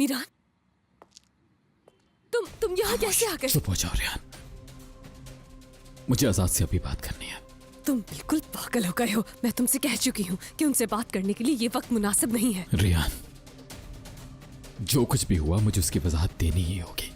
मीरान, तुम यहाँ कैसे आ गए? चुप हो जाओ रियान, मुझे आजाद से अभी बात करनी है। तुम बिल्कुल पागल हो गए हो। मैं तुमसे कह चुकी हूँ कि उनसे बात करने के लिए ये वक्त मुनासिब नहीं है। रियान, जो कुछ भी हुआ मुझे उसकी वजाहत देनी ही होगी।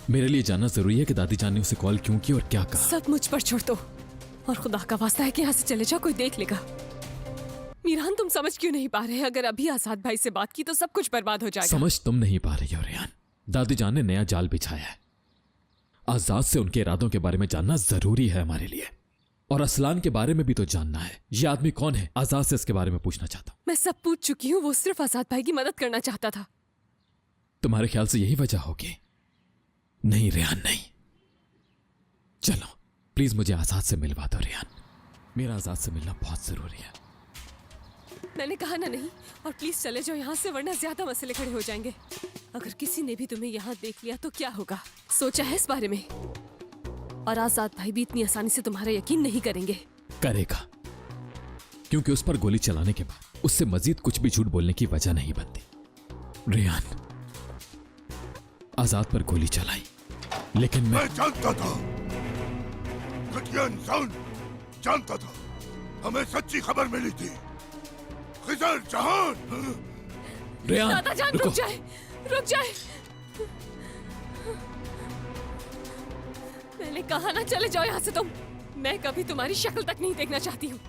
मेरे लिए जानना जरूरी है कि दादी जान ने उसे कॉल क्यों की और क्या कहा। सब मुझ पर छोड़ दो और खुदा का वास्ता है कि यहाँ से चले जाओ, कोई देख लेगा। मीरान, तुम समझ क्यों नहीं पा रहे? अगर अभी आजाद भाई से बात की तो सब कुछ बर्बाद हो जाएगा। समझ तुम नहीं पा रही हो रियान। दादी जान ने नया जाल बिछाया है। आजाद से उनके इरादों के बारे में जानना जरूरी है हमारे लिए, और असलान के बारे में भी तो जानना है। ये आदमी कौन है? आजाद से इसके बारे में पूछना चाहता हूं। मैं सब पूछ चुकी हूँ। वो सिर्फ आजाद भाई की मदद करना चाहता था। तुम्हारे ख्याल से यही वजह होगी? नहीं रियान, नहीं। चलो प्लीज मुझे आजाद से मिलवा दो रियान। मेरा आजाद से मिलना बहुत जरूरी है। मैंने कहा ना नहीं। और प्लीज चले जाओ यहाँ से, वरना ज्यादा मसले खड़े हो जाएंगे। अगर किसी ने भी तुम्हें यहाँ देख लिया तो क्या होगा? सोचा है इस बारे में? और आजाद भाई भी इतनी आसानी से तुम्हारा यकीन नहीं करेंगे। करेगा, क्योंकि उस पर गोली चलाने के बाद उससे मजीद कुछ भी झूठ बोलने की वजह नहीं बनती। रियान, आजाद पर गोली चलाई, लेकिन मैं जानता था, घटिया इंसान जानता था। हमें सच्ची खबर मिली थी। खिजर जहान। रियान, दादा जान, रुक जाए, रुक जाए। मैंने कहा ना चले जाओ यहाँ से तुम। मैं कभी तुम्हारी शक्ल तक नहीं देखना चाहती हूँ।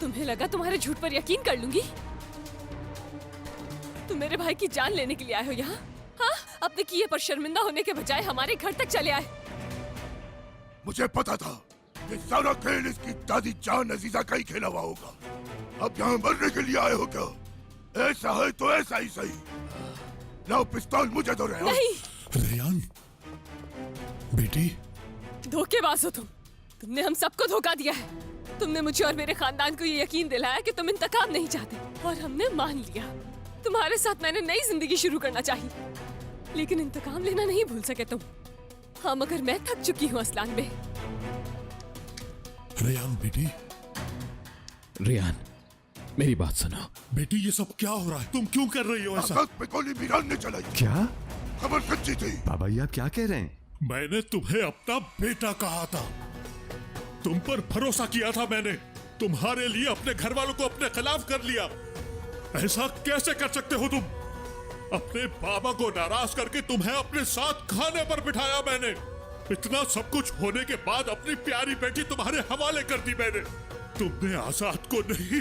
तुम्हें लगा तुम्हारे झूठ पर यकीन कर लूंगी? तुम मेरे भाई की जान लेने के लिए आए हो यहाँ? हाँ, अपने किए पर शर्मिंदा होने के बजाय हमारे घर तक चले आए। मुझे पता था ये सारा खेल इसकी दादी जान अजीजा का ही खेला हुआ होगा। अब यहाँ मरने के लिए आए हो क्या? ऐसा है तो ऐसा ही सही। लाओ पिस्तौल मुझे दो। रेहान। नहीं। रेहान, बेटी। धोखेबाज हो तुम। तुमने हम सबको धोखा दिया है। तुमने मुझे और मेरे खानदान को ये यकीन दिलाया कि तुम इंतकाम नहीं चाहते, और हमने मान लिया। तुम्हारे साथ मैंने नई जिंदगी शुरू करना चाहिए, लेकिन इंतकाम लेना नहीं भूल सके तुम। हाँ, मगर मैं थक चुकी हूँ असलान में। रेहान बेटी। रियान, मेरी बात सुनो। बेटी, ये सब क्या हो रहा है? तुम क्यों कर रही हो ऐसा? आजाद पे गोली मीरान ने चलाई। क्या? खबर सच्ची थी। बाबा जी, आप क्या कह रहे हैं? मैंने तुम्हें अपना बेटा कहा था। तुम पर भरोसा किया था मैंने। तुम्हारे लिए अपने घर वालों को अपने खिलाफ कर लिया। ऐसा कैसे कर सकते हो तुम? अपने बाबा को नाराज करके तुम्हें अपने साथ खाने पर बिठाया मैंने। इतना सब कुछ होने के बाद अपनी प्यारी बेटी तुम्हारे हवाले कर दी मैंने। तुमने आजाद को नहीं,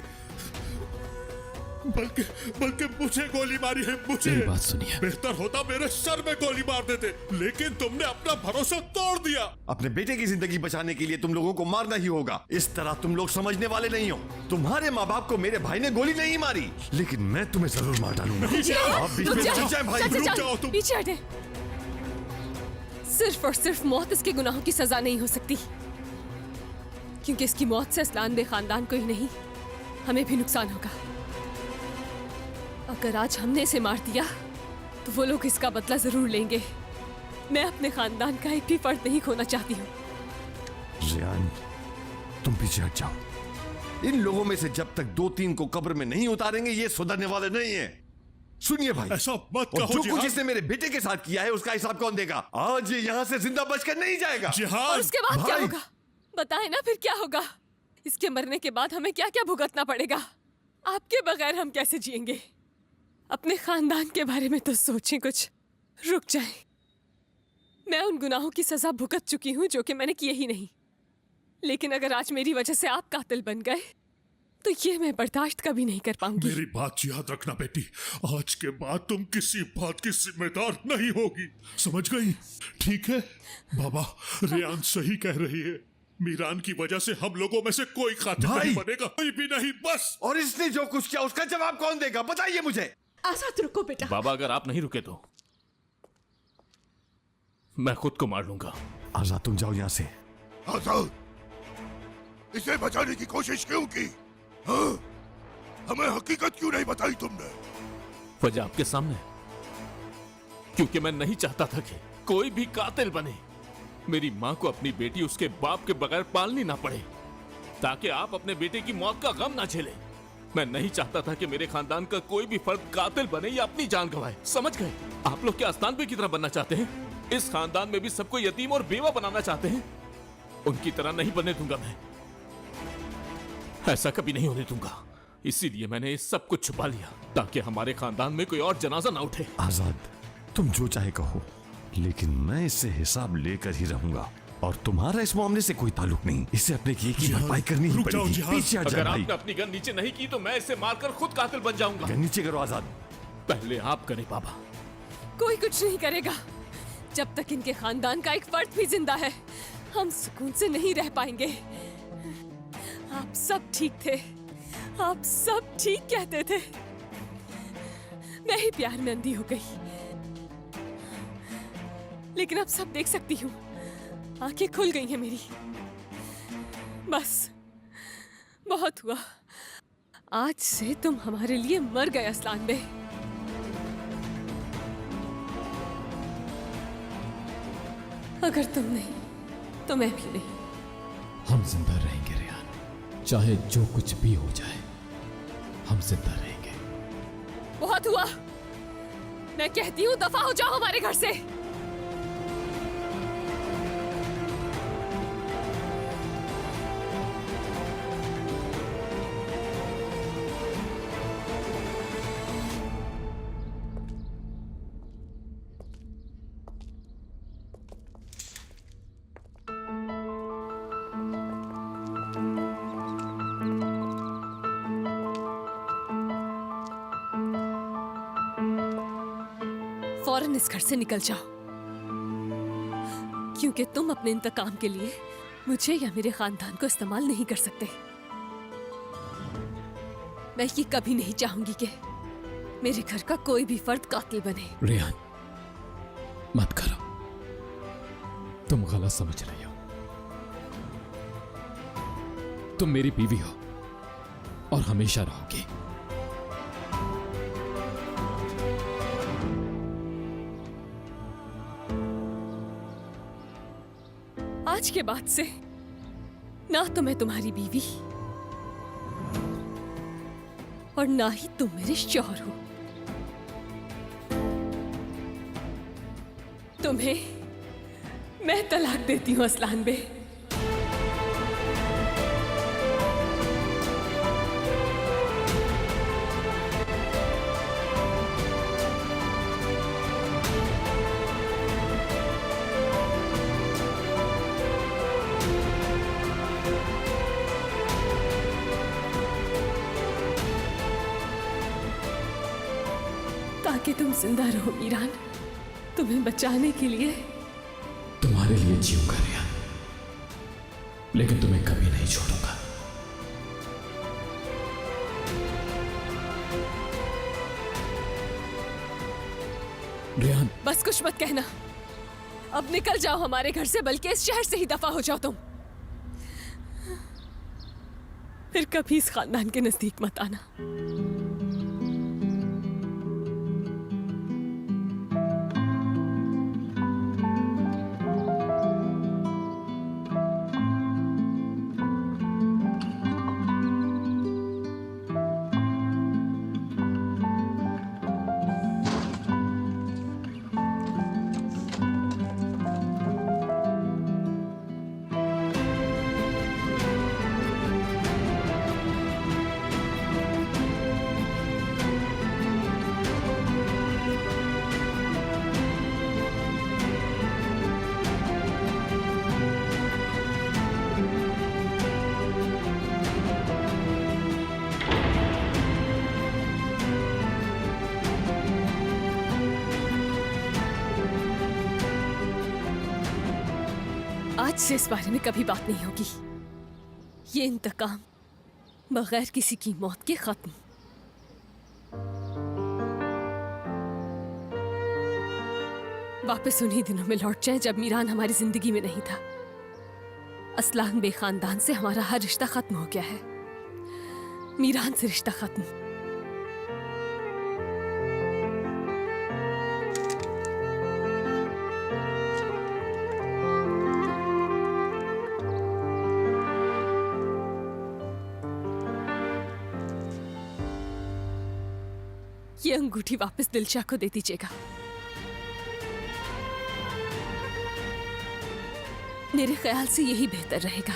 बल्कि मुझे गोली मारी है। मुझे। मेरी बात सुनिए। बेहतर होता मेरे सर में गोली मार देते, लेकिन तुमने अपना भरोसा तोड़ दिया। अपने बेटे की जिंदगी बचाने के लिए तुम लोगों को मारना ही होगा। इस तरह तुम लोग समझने वाले नहीं हो। तुम्हारे माँ बाप को मेरे भाई ने गोली नहीं मारी, लेकिन मैं तुम्हें जरूर मार डालूंगा। आप बीच में चल जाए भाई। रुक जाओ तुम। पीछे हटे। सिर्फ और सिर्फ मौत इसके गुनाहों की सजा नहीं हो सकती, क्योंकि इसकी मौत से असलान बे खानदान को ही नहीं, हमें भी नुकसान होगा। अगर आज हमने इसे मार दिया तो वो लोग इसका बदला जरूर लेंगे। मैं अपने खानदान का एक भी फर्द नहीं खोना चाहती हूँ। रेहान, तुम पीछे हट जाओ। इन लोगों में से जब तक 2-3 को कब्र में नहीं उतारेंगे, ये सुधरने वाले नहीं है। सुनिए भाई, ऐसा मत और कहो जो कुछ जिहाद। इसने मेरे बेटे के साथ किया है उसका हिसाब कौन देगा? आज ये यहाँ से जिंदा बचकर नहीं जाएगा। जिहाद, और उसके बाद क्या भाई। होगा? बताएं ना, फिर क्या होगा? इसके मरने के बाद हमें क्या क्या भुगतना पड़ेगा? आपके बगैर हम कैसे जिएंगे? अपने खानदान के बारे में तो सोचें कुछ। रुक जाएं। मैं उन गुनाहों की सजा भुगत चुकी हूं जो कि मैंने किए ही नहीं, लेकिन अगर आज मेरी वजह से आप कातिल बन गए तो ये मैं बर्दाश्त कभी नहीं कर पाऊंगी। मेरी बात याद रखना बेटी। आज के बाद तुम किसी बात की जिम्मेदार नहीं होगी, समझ गई? ठीक है बाबा, रेहान सही कह रही है। मीरान की वजह से हम लोगों में से कोई कातिल भाई। नहीं बनेगा, कोई भी नहीं, बस। और इसने जो कुछ किया उसका जवाब कौन देगा? बताइए मुझे। आजाद, रुको बेटा। बाबा, अगर आप नहीं रुके तो मैं खुद को मार लूंगा। आजाद, तुम जाओ यहाँ से। आजाद, इसे बचाने की कोशिश क्यों की? हाँ? हमें हकीकत क्यों नहीं बताई तुमने? वजह आपके सामने, क्योंकि मैं नहीं चाहता था कि कोई भी कातिल बने। मेरी माँ को अपनी बेटी उसके बाप के बगैर पालनी ना पड़े, ताकि आप अपने बेटे की मौत का गम ना झेले। मैं नहीं चाहता था कि मेरे खानदान का कोई भी फर्द कातिल बने या अपनी जान गंवाए। समझ गए? आप लोग क्या अस्तान भी की तरह बनना चाहते हैं? इस खानदान में भी सबको यतीम और बेवा बनाना चाहते हैं? उनकी तरह नहीं बनने दूंगा मैं। ऐसा कभी नहीं होने दूंगा। इसीलिए मैंने ये सब कुछ छुपा लिया ताकि हमारे खानदान में कोई और जनाजा ना उठे। आजाद, तुम जो चाहे कहो, लेकिन मैं इससे हिसाब लेकर ही रहूंगा और तुम्हारा इस मामले से कोई ताल्लुक नहीं। इसे अपने किए की भरपाई करनी ही रुक जाओ पड़ेगी। जिहाद। पीछे हट जा अगर भाई। आपने अपनी गन नीचे नहीं की तो मैं इसे मारकर खुद कातिल बन जाऊंगा। गन नीचे करो आजाद। पहले आप करें बाबा। कोई कुछ नहीं करेगा। जब तक इनके खानदान का एक फर्द भी जिंदा है, हम सुकून से नहीं रह पाएंगे। आप सब ठीक थे, आप सब ठीक कहते थे। मैं ही प्यार में अंधी हो गई, लेकिन अब सब देख सकती हूँ। आंखें खुल गई हैं मेरी। बस बहुत हुआ। आज से तुम हमारे लिए मर गए असलान बे। अगर तुम नहीं तो मैं भी नहीं। हम जिंदा रहेंगे रेहान, चाहे जो कुछ भी हो जाए, हम जिंदा रहेंगे। बहुत हुआ। मैं कहती हूँ दफा हो जाओ हमारे घर से। फौरन इस घर से निकल जाओ, क्योंकि तुम अपने इंतकाम के लिए मुझे या मेरे खानदान को इस्तेमाल नहीं कर सकते। मैं ये कभी नहीं चाहूंगी कि मेरे घर का कोई भी फर्द कातिल बने। रेहान, मत करो। तुम गलत समझ रही हो। तुम मेरी बीवी हो और हमेशा रहोगी। आज के बाद से ना तो मैं तुम्हारी बीवी और ना ही तुम मेरे शौहर हो। तुम्हें मैं तलाक देती हूँ असलान बे। ताकि तुम जिंदा रहो मीरान। तुम्हें बचाने के लिए तुम्हारे लिए जीऊंगा रेहान, लेकिन तुम्हें कभी नहीं छोड़ूंगा। रेहान, बस कुछ मत कहना। अब निकल जाओ हमारे घर से, बल्कि इस शहर से ही दफा हो जाओ तुम। फिर कभी इस खानदान के नजदीक मत आना। आज से इस बारे में कभी बात नहीं होगी। ये इंतकाम बगैर किसी की मौत के खत्म। वापस उन्हीं दिनों में लौट जाए जब मीरान हमारी जिंदगी में नहीं था। असलान बे खानदान से हमारा हर रिश्ता खत्म हो गया है। मीरान से रिश्ता खत्म। ये अंगूठी वापस दिलशा को दे दीजिएगा। मेरे ख्याल से यही बेहतर रहेगा।